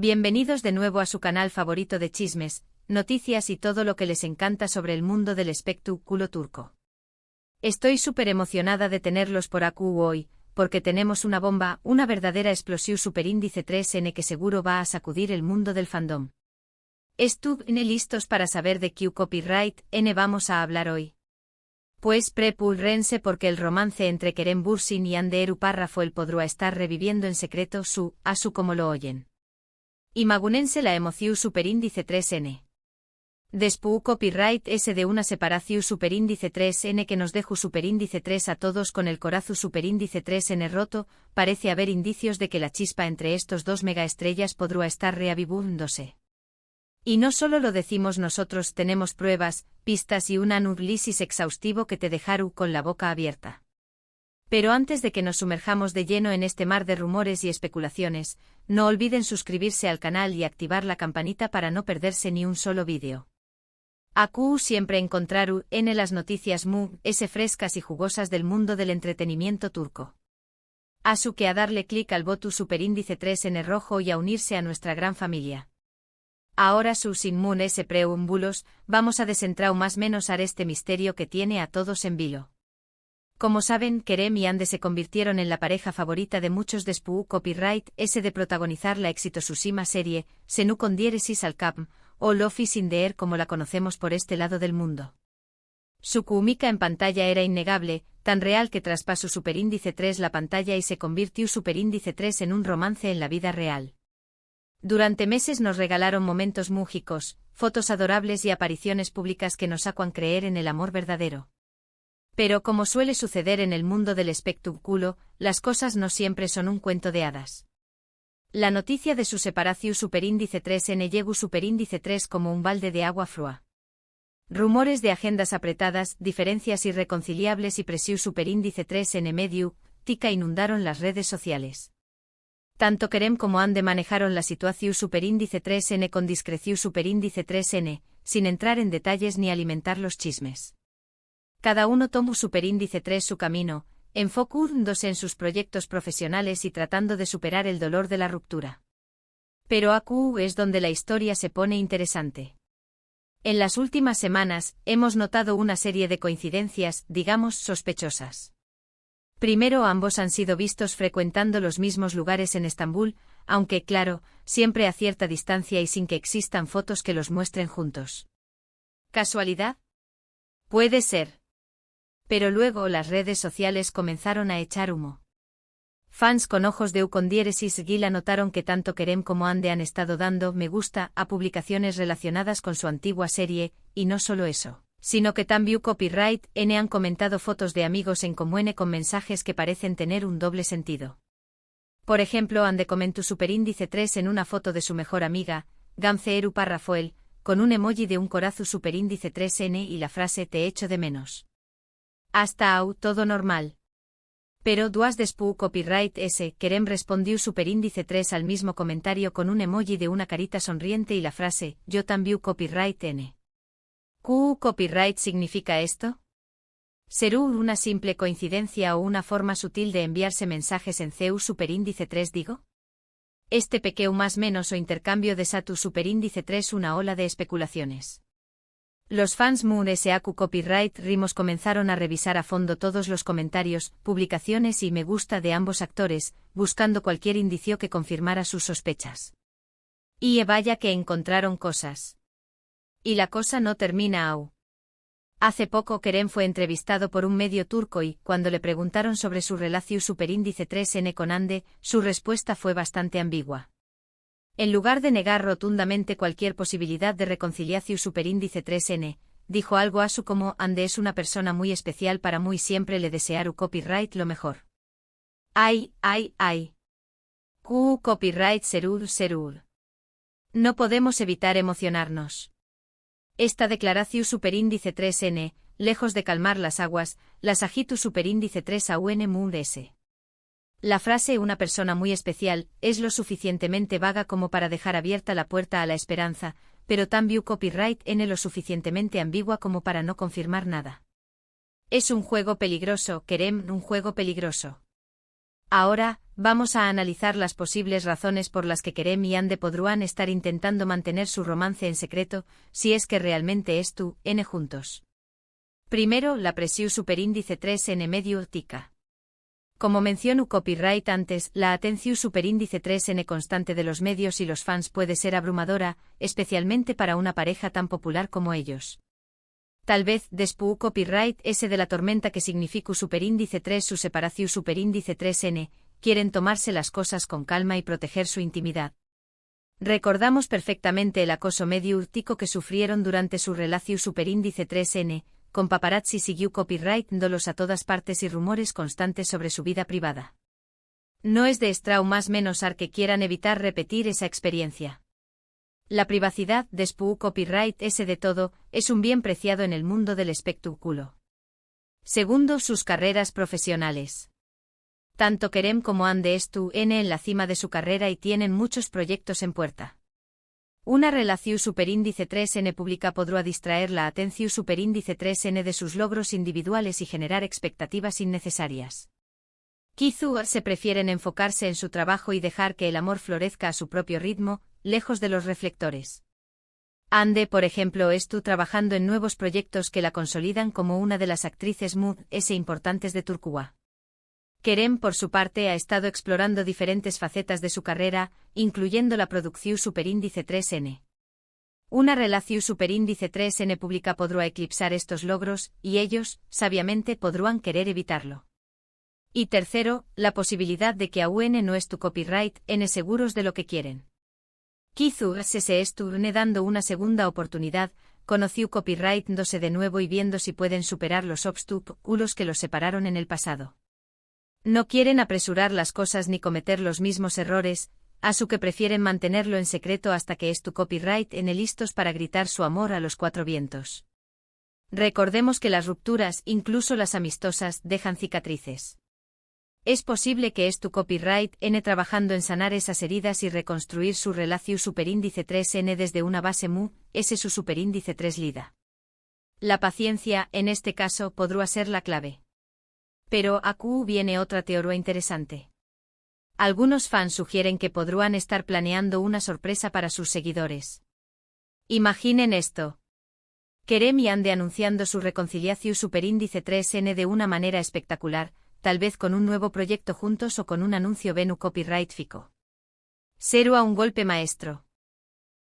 Bienvenidos de nuevo a su canal favorito de chismes, noticias y todo lo que les encanta sobre el mundo del espectáculo turco. Estoy súper emocionada de tenerlos por aquí hoy, porque tenemos una bomba, una verdadera explosión superíndice 3N que seguro va a sacudir el mundo del fandom. ¿Están listos para saber de qué copyright N vamos a hablar hoy? Pues prepúrense porque el romance entre Kerem Bürsin y Hande Erçel podrá estar reviviendo en secreto a su como lo oyen. Imagúnense la emoción superíndice 3N. Después copyright S de una separación superíndice 3N que nos deja superíndice 3 a todos con el corazón superíndice 3N roto, parece haber indicios de que la chispa entre estos dos megaestrellas podrá estar reavivándose. Y no solo lo decimos nosotros, tenemos pruebas, pistas y un análisis exhaustivo que te dejaron con la boca abierta. Pero antes de que nos sumerjamos de lleno en este mar de rumores y especulaciones, no olviden suscribirse al canal y activar la campanita para no perderse ni un solo vídeo. Aquí siempre encontraru en las noticias frescas y jugosas del mundo del entretenimiento turco. Asu que a darle clic al botón superíndice 3 en rojo y a unirse a nuestra gran familia. Ahora sin preámbulos, vamos a desentrar más menos a este misterio que tiene a todos en vilo. Como saben, Kerem y Hande se convirtieron en la pareja favorita de muchos después copyright S de protagonizar la exitosísima serie, Senu con diéresis al cap, o Love is in the air como la conocemos por este lado del mundo. Su química en pantalla era innegable, tan real que traspasó superíndice 3 la pantalla y se convirtió superíndice 3 en un romance en la vida real. Durante meses nos regalaron momentos mágicos, fotos adorables y apariciones públicas que nos hacían creer en el amor verdadero. Pero como suele suceder en el mundo del espectáculo, las cosas no siempre son un cuento de hadas. La noticia de su separación superíndice 3N llegó superíndice 3 como un balde de agua fría. Rumores de agendas apretadas, diferencias irreconciliables y presión superíndice 3N medio, tica inundaron las redes sociales. Tanto Kerem como Hande manejaron la situación superíndice 3N con discreción superíndice 3N, sin entrar en detalles ni alimentar los chismes. Cada uno tomó superíndice 3 su camino, enfocándose en sus proyectos profesionales y tratando de superar el dolor de la ruptura. Pero aquí es donde la historia se pone interesante. En las últimas semanas, hemos notado una serie de coincidencias, digamos, sospechosas. Primero, ambos han sido vistos frecuentando los mismos lugares en Estambul, aunque, claro, siempre a cierta distancia y sin que existan fotos que los muestren juntos. ¿Casualidad? Puede ser. Pero luego las redes sociales comenzaron a echar humo. Fans con ojos de con diéresis Gila notaron que tanto Kerem como Hande han estado dando me gusta a publicaciones relacionadas con su antigua serie, y no solo eso, sino que también copyright N han comentado fotos de amigos en común con mensajes que parecen tener un doble sentido. Por ejemplo, Hande comentó superíndice 3 en una foto de su mejor amiga, Gamze Erçel, con un emoji de un corazón superíndice 3N y la frase te echo de menos. Hasta ahí todo normal. Pero días después copyright S, Kerem respondió superíndice 3 al mismo comentario con un emoji de una carita sonriente y la frase, yo también copyright N. ¿Qué copyright significa esto? ¿Será una simple coincidencia o una forma sutil de enviarse mensajes en CEU superíndice 3 digo? Este pequeño más menos o intercambio desató superíndice 3 una ola de especulaciones. Los fans SAQ Copyright Rimos comenzaron a revisar a fondo todos los comentarios, publicaciones y me gusta de ambos actores, buscando cualquier indicio que confirmara sus sospechas. Y vaya que encontraron cosas. Y la cosa no termina aún. Hace poco Kerem fue entrevistado por un medio turco y, cuando le preguntaron sobre su relación superíndice 3N con Hande, su respuesta fue bastante ambigua. En lugar de negar rotundamente cualquier posibilidad de reconciliación superíndice 3N, dijo algo así como Hande es una persona muy especial para mí y siempre le desearu copyright lo mejor. Ay. Copyright serur. No podemos evitar emocionarnos. Esta declaración superíndice 3N, lejos de calmar las aguas, las agitu superíndice 3 a UNMUDS. La frase una persona muy especial es lo suficientemente vaga como para dejar abierta la puerta a la esperanza, pero también copyright N lo suficientemente ambigua como para no confirmar nada. Es un juego peligroso, Kerem, un juego peligroso. Ahora, vamos a analizar las posibles razones por las que Kerem y Ande podrían estar intentando mantener su romance en secreto, si es que realmente es tu N juntos. Primero, la presión superíndice 3N medio tica. Como mencionó copyright antes, la atención superíndice 3N constante de los medios y los fans puede ser abrumadora, especialmente para una pareja tan popular como ellos. Tal vez, después copyright S de la tormenta que significa superíndice 3 su separación superíndice 3N, quieren tomarse las cosas con calma y proteger su intimidad. Recordamos perfectamente el acoso medio úrtico que sufrieron durante su relación superíndice 3N, con paparazzi siguió copyright dándolos a todas partes y rumores constantes sobre su vida privada. No es de extrañar más menos que quieran evitar repetir esa experiencia. La privacidad, después copyright S de todo, es un bien preciado en el mundo del espectáculo. Segundo, sus carreras profesionales. Tanto Kerem como Ande están en la cima de su carrera y tienen muchos proyectos en puerta. Una relación superíndice 3N pública podrá distraer la atención superíndice 3N de sus logros individuales y generar expectativas innecesarias. Quizá se prefieren enfocarse en su trabajo y dejar que el amor florezca a su propio ritmo, lejos de los reflectores. Ande, por ejemplo, está trabajando en nuevos proyectos que la consolidan como una de las actrices más importantes de Turquía. Kerem, por su parte, ha estado explorando diferentes facetas de su carrera, incluyendo la producción superíndice 3N. Una relación superíndice 3N pública podrá eclipsar estos logros, y ellos, sabiamente, podrán querer evitarlo. Y tercero, la posibilidad de que aún no es tu copyright N seguros de lo que quieren. Quizá se esturne dando una segunda oportunidad, conoció copyright dándose de nuevo y viendo si pueden superar los obstáculos que los separaron en el pasado. No quieren apresurar las cosas ni cometer los mismos errores, así que prefieren mantenerlo en secreto hasta que es tu copyright N listos para gritar su amor a los cuatro vientos. Recordemos que las rupturas, incluso las amistosas, dejan cicatrices. Es posible que es tu copyright N trabajando en sanar esas heridas y reconstruir su relación superíndice 3N desde una base S su superíndice 3 lida. La paciencia, en este caso, podrá ser la clave. Pero aquí viene otra teoría interesante. Algunos fans sugieren que podrán estar planeando una sorpresa para sus seguidores. Imaginen esto. Kerem y Ande anunciando su reconciliación superíndice 3N de una manera espectacular, tal vez con un nuevo proyecto juntos o con un anuncio Venu copyright fico. Será un golpe maestro.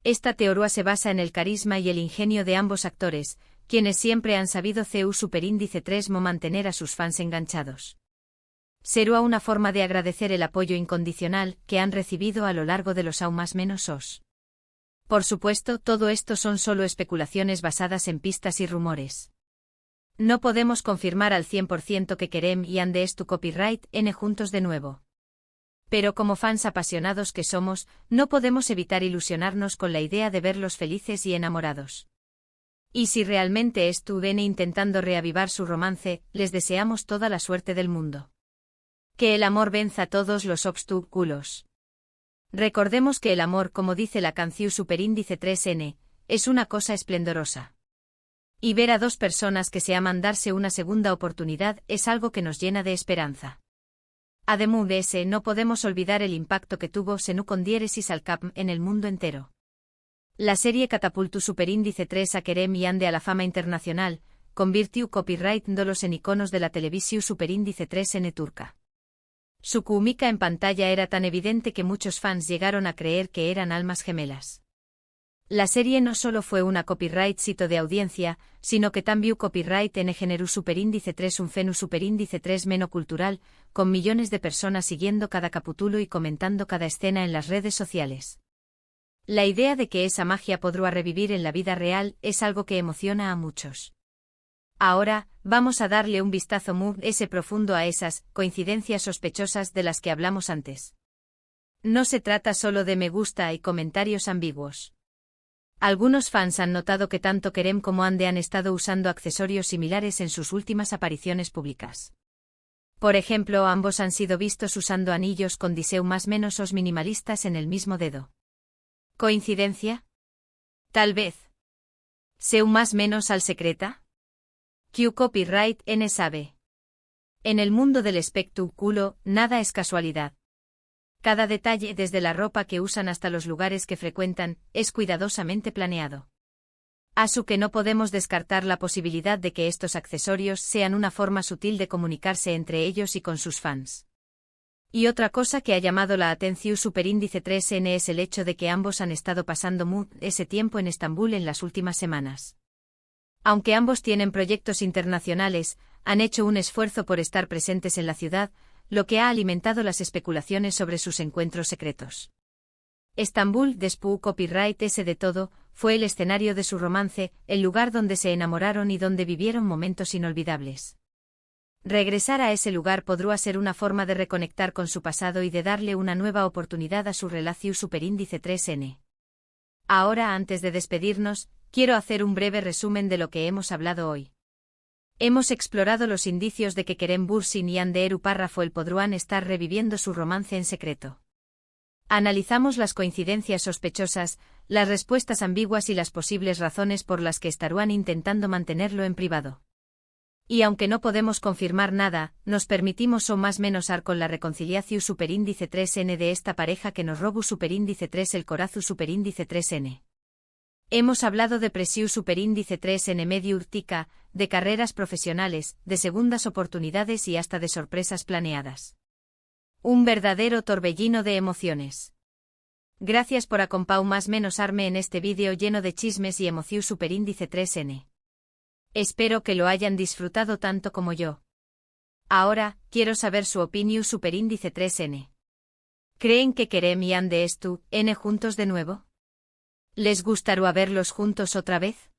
Esta teoría se basa en el carisma y el ingenio de ambos actores, quienes siempre han sabido CU superíndice 3 mantener a sus fans enganchados. Será una forma de agradecer el apoyo incondicional que han recibido a lo largo de los aún más menos os. Por supuesto, todo esto son solo especulaciones basadas en pistas y rumores. No podemos confirmar al 100% que Kerem y Ande es tu copyright N juntos de nuevo. Pero como fans apasionados que somos, no podemos evitar ilusionarnos con la idea de verlos felices y enamorados. Y si realmente es tu N intentando reavivar su romance, les deseamos toda la suerte del mundo. Que el amor venza todos los obstáculos. Recordemos que el amor, como dice la canción superíndice 3N, es una cosa esplendorosa. Y ver a dos personas que se aman darse una segunda oportunidad es algo que nos llena de esperanza. Además de ese, no podemos olvidar el impacto que tuvo Senu con diéresis al cap en el mundo entero. La serie catapultó superíndice 3 a Kerem y Ande a la fama internacional, convirtió copyright dándolos en iconos de la televisión superíndice 3N turca. Su química en pantalla era tan evidente que muchos fans llegaron a creer que eran almas gemelas. La serie no solo fue una copyright sito de audiencia, sino que también copyright N generó superíndice 3 un fenómeno superíndice 3 menocultural, con millones de personas siguiendo cada capítulo y comentando cada escena en las redes sociales. La idea de que esa magia podrá revivir en la vida real es algo que emociona a muchos. Ahora, vamos a darle un vistazo profundo a esas coincidencias sospechosas de las que hablamos antes. No se trata solo de me gusta y comentarios ambiguos. Algunos fans han notado que tanto Kerem como Ande han estado usando accesorios similares en sus últimas apariciones públicas. Por ejemplo, ambos han sido vistos usando anillos con diseño más menos os minimalistas en el mismo dedo. ¿Coincidencia? Tal vez. ¿Seu más menos al secreta? Q copyright N sabe. En el mundo del espectáculo, nada es casualidad. Cada detalle, desde la ropa que usan hasta los lugares que frecuentan, es cuidadosamente planeado. Así que no podemos descartar la posibilidad de que estos accesorios sean una forma sutil de comunicarse entre ellos y con sus fans. Y otra cosa que ha llamado la atención superíndice 3N es el hecho de que ambos han estado pasando ese tiempo en Estambul en las últimas semanas. Aunque ambos tienen proyectos internacionales, han hecho un esfuerzo por estar presentes en la ciudad, lo que ha alimentado las especulaciones sobre sus encuentros secretos. Estambul, después copyright ese de todo, fue el escenario de su romance, el lugar donde se enamoraron y donde vivieron momentos inolvidables. Regresar a ese lugar podría ser una forma de reconectar con su pasado y de darle una nueva oportunidad a su relación superíndice 3N. Ahora, antes de despedirnos, quiero hacer un breve resumen de lo que hemos hablado hoy. Hemos explorado los indicios de que Kerem Bürsin y Hande Erçel podrían estar reviviendo su romance en secreto. Analizamos las coincidencias sospechosas, las respuestas ambiguas y las posibles razones por las que estarían intentando mantenerlo en privado. Y aunque no podemos confirmar nada, nos permitimos o más menos con la reconciliación superíndice 3N de esta pareja que nos robu superíndice 3 el corazu superíndice 3N. Hemos hablado de presión superíndice 3N medio urtica, de carreras profesionales, de segundas oportunidades y hasta de sorpresas planeadas. Un verdadero torbellino de emociones. Gracias por acompañar más menos arme en este vídeo lleno de chismes y emoción superíndice 3N. Espero que lo hayan disfrutado tanto como yo. Ahora, quiero saber su opinión superíndice 3N. ¿Creen que Kerem y Hande N juntos de nuevo? ¿Les gustaría verlos juntos otra vez?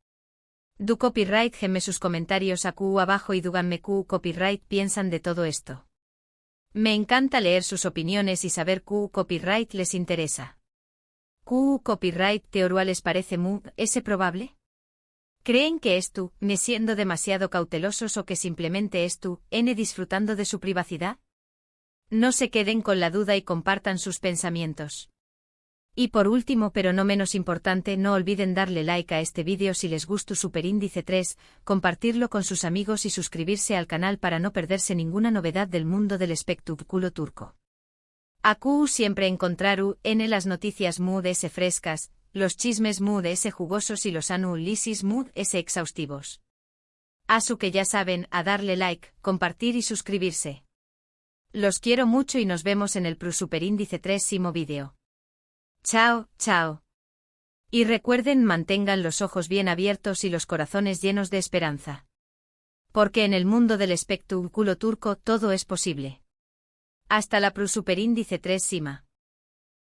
Du copyright geme sus comentarios aquí abajo y díganme qué copyright piensan de todo esto. Me encanta leer sus opiniones y saber qué copyright les interesa. ¿Qué copyright teoría les parece es probable? ¿Creen que me siendo demasiado cautelosos o que simplemente N disfrutando de su privacidad? No se queden con la duda y compartan sus pensamientos. Y por último pero no menos importante, no olviden darle like a este vídeo si les gustó superíndice 3, compartirlo con sus amigos y suscribirse al canal para no perderse ninguna novedad del mundo del espectáculo turco. Aquí siempre encontraru las noticias s frescas, los chismes s jugosos y los análisis s exhaustivos. Así que ya saben, a darle like, compartir y suscribirse. Los quiero mucho y nos vemos en el superíndice 3 vídeo. Chao, chao. Y recuerden, mantengan los ojos bien abiertos y los corazones llenos de esperanza. Porque en el mundo del espectáculo turco todo es posible. Hasta la superíndice 3.